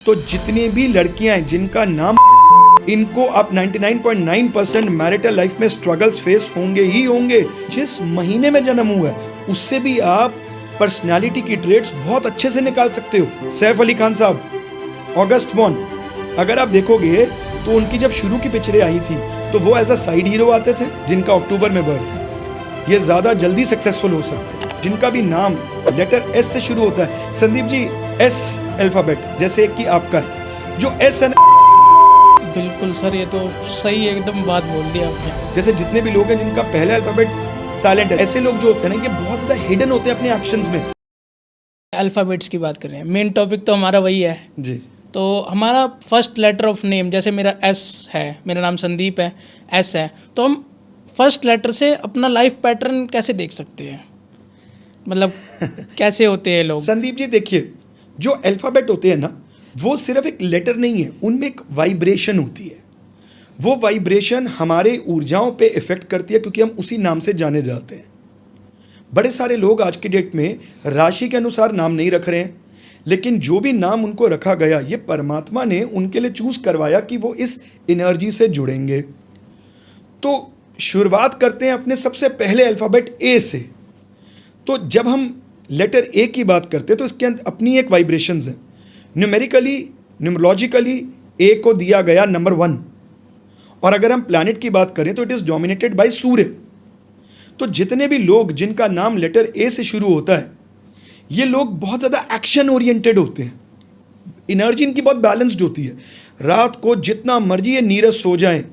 तो जितनी भी लड़कियां हैं जिनका नाम इनको आप 99.9% मैरिटल लाइफ में स्ट्रगल्स फेस होंगे ही होंगे। जिस महीने में जन्म हुआ है उससे भी आप पर्सनालिटी की ट्रेट्स बहुत अच्छे से निकाल सकते हो। सैफ अली खान साहब अगस्त 1, अगर आप देखोगे तो उनकी जब शुरू की पिक्चरें आई थी तो वो एज अ साइड हीरो आते थे जिनका अक्टूबर में बर्थ है। ये ज्यादा जल्दी सक्सेसफुल हो सकते हैं जिनका भी नाम लेटर एस से शुरू होता है। संदीप जी एस अल्फाबेट जैसे कि आपका है जो एस है ना, बिल्कुल सर, ये तो सही एकदम बात बोल दी आपने। जैसे जितने भी लोग हैं जिनका पहला अल्फाबेट साइलेंट है, ऐसे लोग जो होते हैं ना ये बहुत ज्यादा हिडन होते हैं अपने एक्शंस में। अल्फ़ाबेट्स की बात कर रहे हैं, मेन टॉपिक तो हमारा वही है जी। तो हमारा फर्स्ट लेटर ऑफ नेम, जैसे मेरा एस है, मेरा नाम संदीप है, एस है, तो हम फर्स्ट लेटर से अपना लाइफ पैटर्न कैसे देख सकते हैं, मतलब कैसे होते हैं लोग? संदीप जी देखिए, जो अल्फाबेट होते हैं ना वो सिर्फ एक लेटर नहीं है, उनमें एक वाइब्रेशन होती है। वो वाइब्रेशन हमारे ऊर्जाओं पे इफेक्ट करती है क्योंकि हम उसी नाम से जाने जाते हैं। बड़े सारे लोग आज की डेट में राशि के अनुसार नाम नहीं रख रहे हैं, लेकिन जो भी नाम उनको रखा गया ये परमात्मा ने उनके लिए चूज करवाया कि वो इस एनर्जी से जुड़ेंगे। तो शुरुआत करते हैं अपने सबसे पहले अल्फाबेट ए से। तो जब हम लेटर ए की बात करते हैं तो इसके अंदर अपनी एक वाइब्रेशंस है। न्यूमेरिकली न्यूमरोलॉजिकली ए को दिया गया नंबर 1, और अगर हम प्लैनेट की बात करें तो इट इज डोमिनेटेड बाय सूर्य। तो जितने भी लोग जिनका नाम लेटर ए से शुरू होता है ये लोग बहुत ज़्यादा एक्शन ओरिएंटेड होते हैं। एनर्जी इनकी बहुत बैलेंस्ड होती है। रात को जितना मर्जी ये नीरस सो जाएं,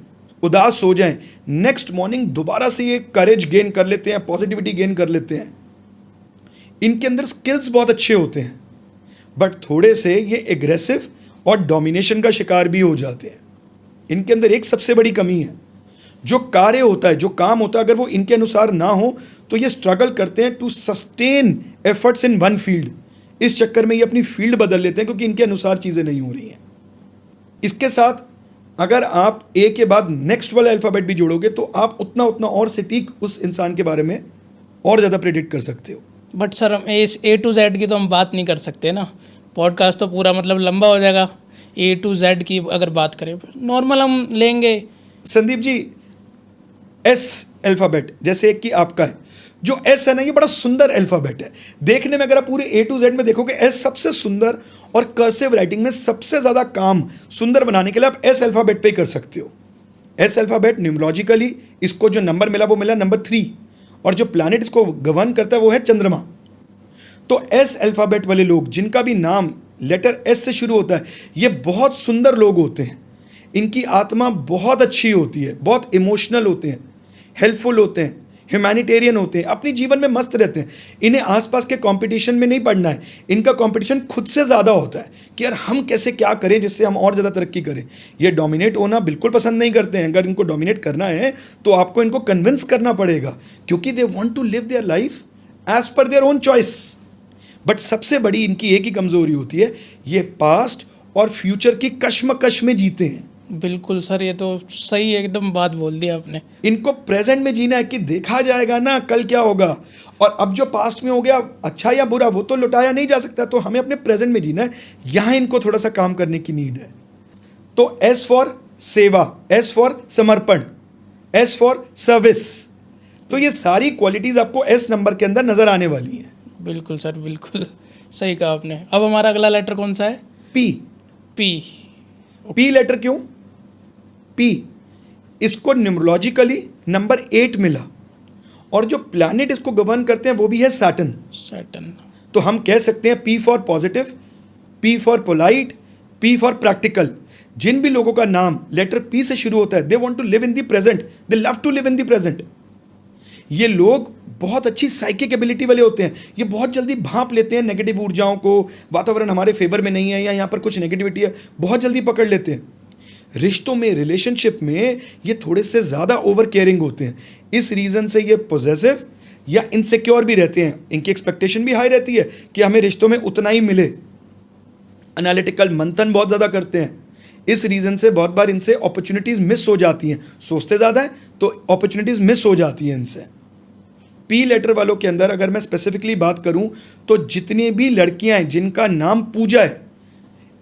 उदास हो जाएं, नेक्स्ट मॉर्निंग दोबारा से ये करेज गेन कर लेते हैं, पॉजिटिविटी गेन कर लेते हैं। इनके अंदर स्किल्स बहुत अच्छे होते हैं, बट थोड़े से ये एग्रेसिव और डोमिनेशन का शिकार भी हो जाते हैं। इनके अंदर एक सबसे बड़ी कमी है, जो कार्य होता है, जो काम होता है, अगर वो इनके अनुसार ना हो तो ये स्ट्रगल करते हैं to sustain efforts in one field. इस चक्कर में ये अपनी फील्ड बदल लेते हैं क्योंकि इनके अनुसार चीज़ें नहीं हो रही हैं। इसके साथ अगर आप ए के बाद नेक्स्ट वाला अल्फाबेट भी जोड़ोगे तो आप उतना उतना और सटीक उस इंसान के बारे में और ज़्यादा प्रेडिक्ट कर सकते हो। बट सर हम इस ए टू जेड की तो हम बात नहीं कर सकते ना, पॉडकास्ट तो पूरा मतलब लंबा हो जाएगा। ए टू जेड की अगर बात करें नॉर्मल हम लेंगे। संदीप जी एस अल्फाबेट जैसे कि आपका है, जो एस है ना ये बड़ा सुंदर अल्फाबेट है। देखने में अगर आप पूरे ए टू जेड में देखोगे एस सबसे सुंदर, और कर्सिव राइटिंग में सबसे ज़्यादा काम सुंदर बनाने के लिए आप एस अल्फाबेट पे ही कर सकते हो। एस अल्फाबेट न्यूमरोलॉजिकली इसको जो नंबर मिला वो मिला नंबर 3, और जो प्लैनेट इसको गवर्न करता है वो है चंद्रमा। तो एस अल्फाबेट वाले लोग जिनका भी नाम लेटर एस से शुरू होता है ये बहुत सुंदर लोग होते हैं। इनकी आत्मा बहुत अच्छी होती है, बहुत इमोशनल होते हैं, हेल्पफुल होते हैं, ह्यूमैनिटेरियन होते हैं, अपने जीवन में मस्त रहते हैं। इन्हें आसपास के कंपटीशन में नहीं पड़ना है, इनका कंपटीशन खुद से ज़्यादा होता है कि यार हम कैसे क्या करें जिससे हम और ज़्यादा तरक्की करें। ये डोमिनेट होना बिल्कुल पसंद नहीं करते हैं। अगर इनको डोमिनेट करना है तो आपको इनको कन्विंस करना पड़ेगा क्योंकि they want to live their life as per their own choice. But सबसे बड़ी इनकी एक ही कमज़ोरी होती है, ये पास्ट और फ्यूचर की कश्मकश में जीते हैं। बिल्कुल सर, ये तो सही एकदम बात बोल दी आपने। इनको प्रेजेंट में जीना है कि देखा जाएगा ना कल क्या होगा, और अब जो पास्ट में हो गया अच्छा या बुरा वो तो लुटाया नहीं जा सकता, तो हमें अपने प्रेजेंट में जीना है। यहाँ इनको थोड़ा सा काम करने की नीड है। तो एस फॉर सेवा, एस फॉर समर्पण, एस फॉर सर्विस, तो ये सारी क्वालिटीज आपको एस नंबर के अंदर नजर आने वाली हैं। बिल्कुल सर, बिल्कुल सही कहा आपने। अब हमारा अगला लेटर कौन सा है? पी। पी। पी लेटर क्यों? पी इसको न्यूमरोलॉजिकली नंबर 8 मिला, और जो प्लैनेट इसको गवर्न करते हैं वो भी है सैटर्न। सैटर्न। तो हम कह सकते हैं P for positive, P for polite, P for practical. जिन भी लोगों का नाम लेटर पी से शुरू होता है they want to live in the present, they love to live in the present. ये लोग बहुत अच्छी साइकिक एबिलिटी वाले होते हैं। ये बहुत जल्दी भांप लेते हैं नेगेटिव ऊर्जाओं को, वातावरण हमारे फेवर में नहीं है या यहाँ पर कुछ नेगेटिविटी है, बहुत जल्दी पकड़ लेते हैं। रिश्तों में, रिलेशनशिप में ये थोड़े से ज़्यादा ओवर केयरिंग होते हैं। इस रीज़न से ये पॉजेसिव या इनसिक्योर भी रहते हैं। इनकी एक्सपेक्टेशन भी हाई रहती है कि हमें रिश्तों में उतना ही मिले। एनालिटिकल मंथन बहुत ज़्यादा करते हैं। इस रीज़न से बहुत बार इनसे अपॉर्चुनिटीज़ मिस हो जाती हैं। सोचते ज़्यादा है तो अपॉर्चुनिटीज़ मिस हो जाती हैं इनसे। पी लेटर वालों के अंदर अगर मैं स्पेसिफिकली बात करूं तो जितनी भी लड़कियां हैं जिनका नाम पूजा है,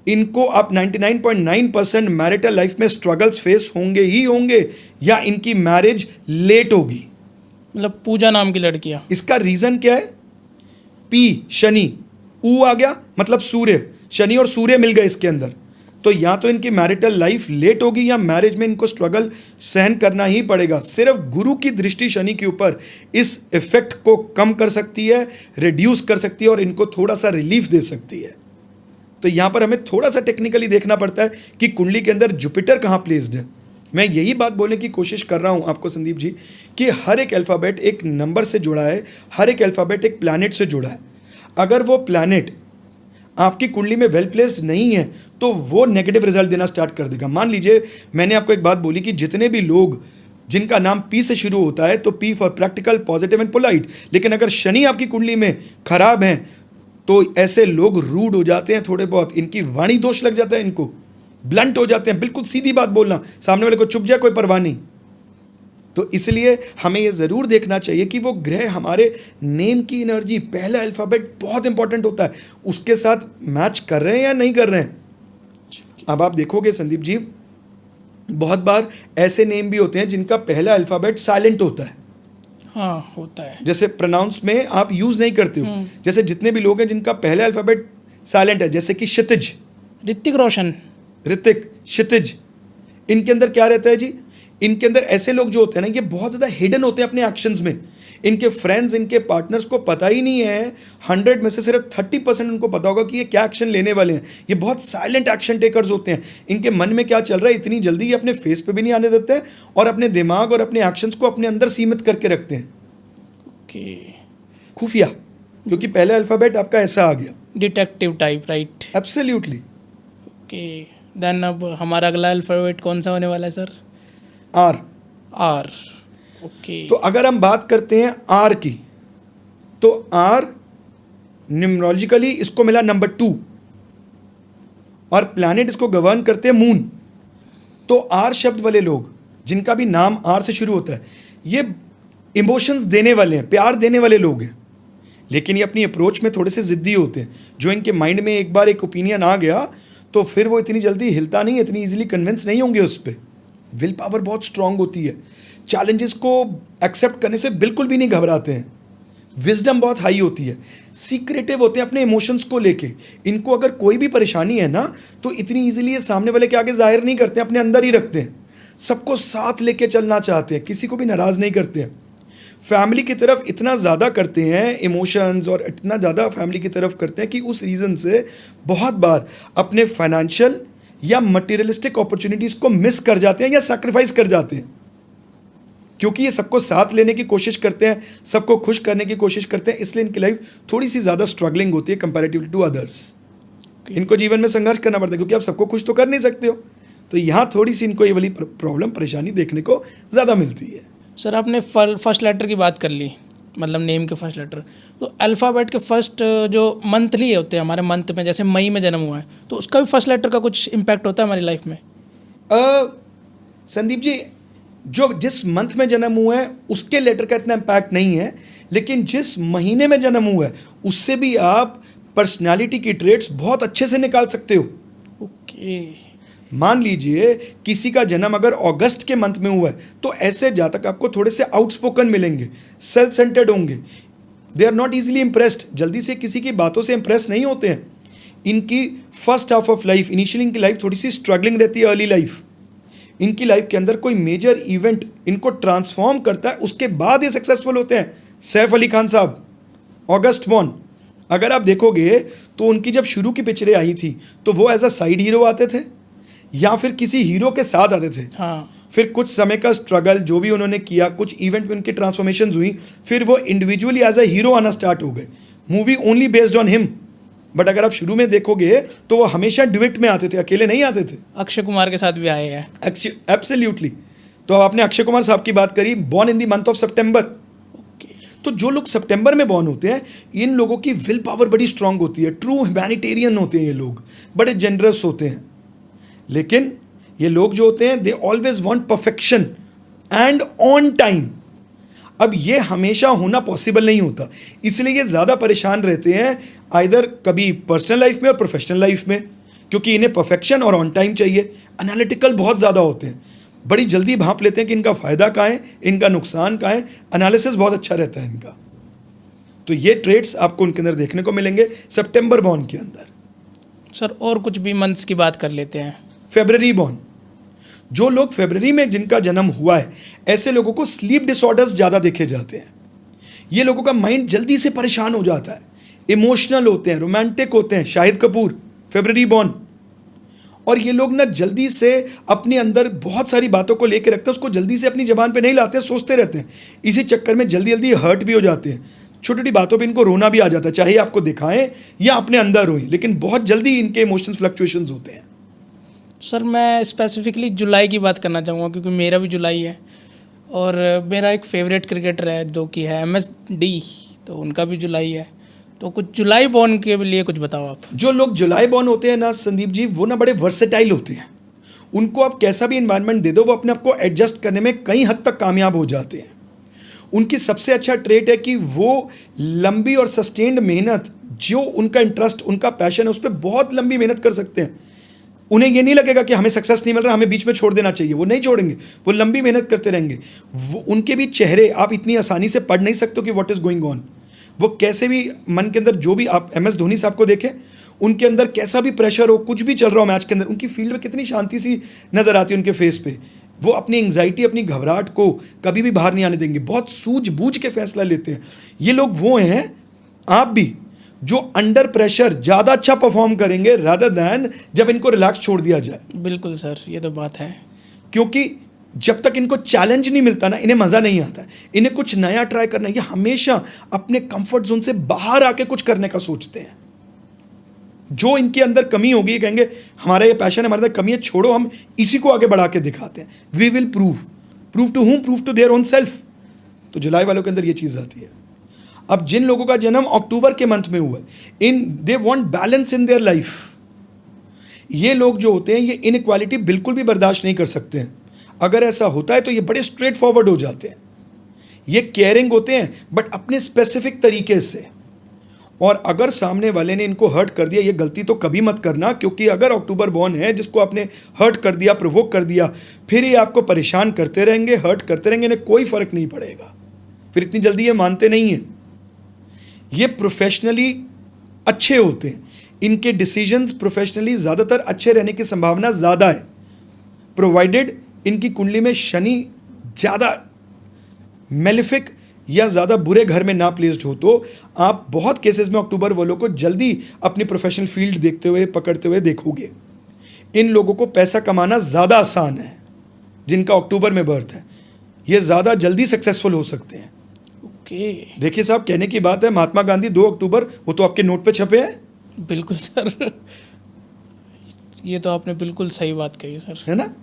इनको आप 99.9% मैरिटल लाइफ में स्ट्रगल्स फेस होंगे ही होंगे, या इनकी मैरिज लेट होगी। मतलब पूजा नाम की लड़कियाँ। इसका रीजन क्या है? पी शनि, ऊ आ गया मतलब सूर्य, शनि और सूर्य मिल गए इसके अंदर। तो या तो इनकी मैरिटल लाइफ लेट होगी या मैरिज में इनको स्ट्रगल सहन करना ही पड़ेगा। सिर्फ गुरु की दृष्टि शनि के ऊपर इस इफेक्ट को कम कर सकती है, रिड्यूस कर सकती है और इनको थोड़ा सा रिलीफ दे सकती है। तो यहाँ पर हमें थोड़ा सा टेक्निकली देखना पड़ता है कि कुंडली के अंदर जुपिटर कहाँ प्लेस्ड है। मैं यही बात बोलने की कोशिश कर रहा हूँ आपको संदीप जी कि हर एक अल्फ़ाबेट एक नंबर से जुड़ा है, हर एक अल्फ़ाबेट एक प्लैनेट से जुड़ा है। अगर वो प्लैनेट आपकी कुंडली में वेल प्लेस्ड नहीं है तो वो नेगेटिव रिजल्ट देना स्टार्ट कर देगा। मान लीजिए मैंने आपको एक बात बोली कि जितने भी लोग जिनका नाम पी से शुरू होता है तो P for practical, positive and polite, लेकिन अगर शनि आपकी कुंडली में खराब है तो ऐसे लोग रूड हो जाते हैं, थोड़े बहुत इनकी वाणी दोष लग जाता है, इनको ब्लंट हो जाते हैं, बिल्कुल सीधी बात बोलना, सामने वाले को चुप जाए कोई परवाह नहीं। तो इसलिए हमें ये ज़रूर देखना चाहिए कि वो ग्रह हमारे नेम की एनर्जी, पहला अल्फ़ाबेट बहुत इंपॉर्टेंट होता है, उसके साथ मैच कर रहे हैं या नहीं कर रहे हैं। अब आप देखोगे संदीप जी, बहुत बार ऐसे नेम भी होते हैं जिनका पहला अल्फ़ाबेट साइलेंट होता है। हाँ, होता है। जैसे प्रोनाउंस में आप यूज़ नहीं करते हो। जैसे जितने भी लोग हैं जिनका पहला अल्फ़ाबेट साइलेंट है, जैसे कि क्षितिज, ऋतिक रोशन, ऋतिक, क्षितिज, इनके अंदर क्या रहता है जी? इनके अंदर ऐसे लोग जो होते हैं ना, ये बहुत ज़्यादा हिडन होते हैं अपने एक्शंस में। इनके फ्रेंड्स, इनके पार्टनर्स को पता ही नहीं है, 100 में से सिर्फ 30% उनको पता होगा कि ये क्या एक्शन लेने वाले हैं। ये बहुत साइलेंट एक्शन टेकर्स होते हैं। इनके मन में क्या चल रहा है इतनी जल्दी ये अपने फेस पे भी नहीं आने देते हैं और अपने दिमाग और अपने एक्शंस को अपने अंदर सीमित करके रखते हैं। ओके, खुफिया, क्योंकि पहला अल्फ़ाबेट आपका ऐसा आ गया। Detective type, right. Absolutely. Okay, then अब हमारा अगला अल्फ़ाबेट कौन सा होने वाला है सर? आर। आर। ओके। तो अगर हम बात करते हैं आर की, तो आर न्यूमरोलॉजिकली इसको मिला नंबर 2 और प्लैनेट इसको गवर्न करते हैं मून। तो आर शब्द वाले लोग जिनका भी नाम आर से शुरू होता है, ये इमोशंस देने वाले हैं, प्यार देने वाले लोग हैं, लेकिन ये अपनी अप्रोच में थोड़े से ज़िद्दी होते हैं। जो इनके माइंड में एक बार एक ओपिनियन आ गया तो फिर वो इतनी जल्दी हिलता नहीं, इतनी इजीली कन्विंस नहीं होंगे उस पर। विल पावर बहुत स्ट्रांग होती है, चैलेंजेस को एक्सेप्ट करने से बिल्कुल भी नहीं घबराते हैं, विजडम बहुत हाई होती है, सीक्रेटिव होते हैं अपने इमोशंस को लेके। इनको अगर कोई भी परेशानी है ना तो इतनी इजीली ये सामने वाले के आगे जाहिर नहीं करते, अपने अंदर ही रखते हैं। सबको साथ लेके चलना चाहते हैं, किसी को भी नाराज़ नहीं करते हैं। फैमिली की तरफ इतना ज़्यादा करते हैं इमोशंस, और इतना ज़्यादा फैमिली की तरफ करते हैं कि उस रीज़न से बहुत बार अपने फाइनेंशियल या मटेरियलिस्टिक अपॉर्चुनिटीज़ को मिस कर जाते हैं या सैक्रिफाइस कर जाते हैं, क्योंकि ये सबको साथ लेने की कोशिश करते हैं, सबको खुश करने की कोशिश करते हैं। इसलिए इनकी लाइफ थोड़ी सी ज़्यादा स्ट्रगलिंग होती है कंपैरेटिवली टू अदर्स। इनको जीवन में संघर्ष करना पड़ता है क्योंकि आप सबको खुश तो कर नहीं सकते हो। तो यहाँ थोड़ी सी इनको ये वाली प्रॉब्लम, परेशानी देखने को ज़्यादा मिलती है। सर आपने फर्स्ट लेटर की बात कर ली, मतलब नेम के फर्स्ट लेटर। तो अल्फ़ाबेट के फर्स्ट जो मंथली होते हैं हमारे मंथ में, जैसे मई में जन्म हुआ है तो उसका भी फर्स्ट लेटर का कुछ इम्पैक्ट होता है हमारी लाइफ में? संदीप जी, जो जिस मंथ में जन्म हुआ है उसके लेटर का इतना इम्पैक्ट नहीं है, लेकिन जिस महीने में जन्म हुआ है उससे भी आप पर्सनालिटी की ट्रेट्स बहुत अच्छे से निकाल सकते हो। ओके। मान लीजिए किसी का जन्म अगर अगस्त के मंथ में हुआ है तो ऐसे जातक आपको थोड़े से आउटस्पोकन मिलेंगे, सेल्फ सेंटर्ड होंगे, they are not easily impressed, जल्दी से किसी की बातों से इम्प्रेस नहीं होते हैं। इनकी first half of life, initially इनकी लाइफ थोड़ी सी स्ट्रगलिंग रहती है, अर्ली लाइफ। इनकी लाइफ के अंदर कोई मेजर इवेंट इनको ट्रांसफॉर्म करता है, उसके बाद ये सक्सेसफुल होते हैं। सैफ अली खान साहब, अगस्त बॉर्न, अगर आप देखोगे तो उनकी जब शुरू की पिक्चरें आई थी तो वो एज अ साइड हीरो आते थे या फिर किसी हीरो के साथ आते थे। हाँ। फिर कुछ समय का स्ट्रगल जो भी उन्होंने किया, कुछ इवेंट में उनकी ट्रांसफॉर्मेशन हुई, फिर वो इंडिविजुअली एज अ हीरो आना स्टार्ट हो गए। Movie only based on him. But अगर आप शुरू में देखोगे तो वो हमेशा ड्यूएट में आते थे, अकेले नहीं आते थे। अक्षय कुमार के साथ भी आए हैं। एब्सोल्युटली। तो आपने अक्षय कुमार साहब की बात करी, born in the month of September. तो जो लोग सितंबर में बॉर्न होते हैं, इन लोगों की विल पावर बड़ी स्ट्रांग होती है, ट्रू ह्यूमैनिटेरियन होते हैं ये लोग, बड़े जेनरस होते हैं। लेकिन ये लोग जो होते हैं, they always want perfection and on time. अब ये हमेशा होना पॉसिबल नहीं होता, इसलिए ये ज़्यादा परेशान रहते हैं आइदर कभी पर्सनल लाइफ में और प्रोफेशनल लाइफ में, क्योंकि इन्हें परफेक्शन और ऑन टाइम चाहिए। एनालिटिकल बहुत ज़्यादा होते हैं, बड़ी जल्दी भांप लेते हैं कि इनका फ़ायदा कहाँ है, इनका नुकसान कहाँ है, एनालिसिस बहुत अच्छा रहता है इनका। तो ये ट्रेड्स आपको उनके अंदर देखने को मिलेंगे सितंबर बॉर्न के अंदर। सर और कुछ भी मंथ्स की बात कर लेते हैं। फरवरी बॉर्न, जो लोग फरवरी में जिनका जन्म हुआ है, ऐसे लोगों को स्लीप डिसऑर्डर्स ज़्यादा देखे जाते हैं। ये लोगों का माइंड जल्दी से परेशान हो जाता है, इमोशनल होते हैं, रोमांटिक होते हैं। शाहिद कपूर फरवरी बॉर्न। और ये लोग ना जल्दी से अपने अंदर बहुत सारी बातों को लेकर रखते हैं, उसको जल्दी से अपनी जबान पे नहीं लाते हैं, सोचते रहते हैं। इसी चक्कर में जल्दी जल्दी हर्ट भी हो जाते हैं, छोटी छोटी बातों पे इनको रोना भी आ जाता है, चाहे आपको दिखाएं या अपने अंदर रोएं, लेकिन बहुत जल्दी इनके इमोशंस फ्लक्चुएशंस होते हैं। सर मैं स्पेसिफिकली जुलाई की बात करना चाहूँगा क्योंकि मेरा भी जुलाई है और मेरा एक फेवरेट क्रिकेटर है जो कि है MSD, तो उनका भी जुलाई है। तो कुछ जुलाई बॉर्न के लिए कुछ बताओ आप। जो लोग जुलाई बॉर्न होते हैं ना संदीप जी, वो ना बड़े वर्सेटाइल होते हैं। उनको आप कैसा भी इन्वायरमेंट दे दो, वो अपने आप को एडजस्ट करने में कई हद तक कामयाब हो जाते हैं। उनकी सबसे अच्छा ट्रेट है कि वो लंबी और सस्टेन्ड मेहनत, जो उनका इंटरेस्ट, उनका पैशन है, उस पर बहुत लंबी मेहनत कर सकते हैं। उन्हें ये नहीं लगेगा कि हमें सक्सेस नहीं मिल रहा, हमें बीच में छोड़ देना चाहिए। वो नहीं छोड़ेंगे, वो लंबी मेहनत करते रहेंगे। वो उनके भी चेहरे आप इतनी आसानी से पढ़ नहीं सकते कि व्हाट इज़ गोइंग ऑन। वो कैसे भी मन के अंदर, जो भी आप MS धोनी साहब को देखें, उनके अंदर कैसा भी प्रेशर हो, कुछ भी चल रहा हो मैच के अंदर, उनकी फील्ड में कितनी शांति सी नज़र आती है उनके फेस पे। वो अपनी एंग्जाइटी, अपनी घबराहट को कभी भी बाहर नहीं आने देंगे, बहुत सूझबूझ के फैसला लेते हैं। ये लोग वो हैं, आप भी, जो अंडर प्रेशर ज़्यादा अच्छा परफॉर्म करेंगे रादर दैन जब इनको रिलैक्स छोड़ दिया जाए। बिल्कुल सर, ये तो बात है। क्योंकि जब तक इनको चैलेंज नहीं मिलता ना, इन्हें मज़ा नहीं आता है। इन्हें कुछ नया ट्राई करना है, ये हमेशा अपने कंफर्ट जोन से बाहर आके कुछ करने का सोचते हैं। जो इनके अंदर कमी होगी, ये कहेंगे हमारा ये पैशन है, हमारे अंदर कमी है, छोड़ो हम इसी को आगे बढ़ा के दिखाते हैं। We will prove to whom, prove to their own self. तो जुलाई वालों के अंदर ये चीज़ आती है। अब जिन लोगों का जन्म अक्टूबर के मंथ में हुआ है, they want balance in their life. ये लोग जो होते हैं, ये इनइक्वालिटी बिल्कुल भी बर्दाश्त नहीं कर सकते हैं। अगर ऐसा होता है तो ये बड़े स्ट्रेट फॉरवर्ड हो जाते हैं। ये केयरिंग होते हैं बट अपने स्पेसिफिक तरीके से। और अगर सामने वाले ने इनको हर्ट कर दिया, ये गलती तो कभी मत करना, क्योंकि अगर अक्टूबर बॉर्न है जिसको आपने हर्ट कर दिया, प्रोवोक कर दिया, फिर ये आपको परेशान करते रहेंगे, हर्ट करते रहेंगे, इन्हें कोई फ़र्क नहीं पड़ेगा। फिर इतनी जल्दी ये मानते नहीं हैं। ये प्रोफेशनली अच्छे होते हैं, इनके डिसीजंस प्रोफेशनली ज़्यादातर अच्छे रहने की संभावना ज़्यादा है, प्रोवाइडेड इनकी कुंडली में शनि ज़्यादा मेलिफिक या ज़्यादा बुरे घर में ना प्लेस्ड हो। तो आप बहुत केसेस में अक्टूबर वालों को जल्दी अपनी प्रोफेशनल फील्ड देखते हुए, पकड़ते हुए देखोगे। इन लोगों को पैसा कमाना ज़्यादा आसान है, जिनका अक्टूबर में बर्थ है, ये ज़्यादा जल्दी सक्सेसफुल हो सकते हैं। ओके, देखिए साहब, कहने की बात है, महात्मा गांधी 2 अक्टूबर, वो तो आपके नोट पे छपे हैं। बिल्कुल सर, ये तो आपने बिल्कुल सही बात कही सर। है ना?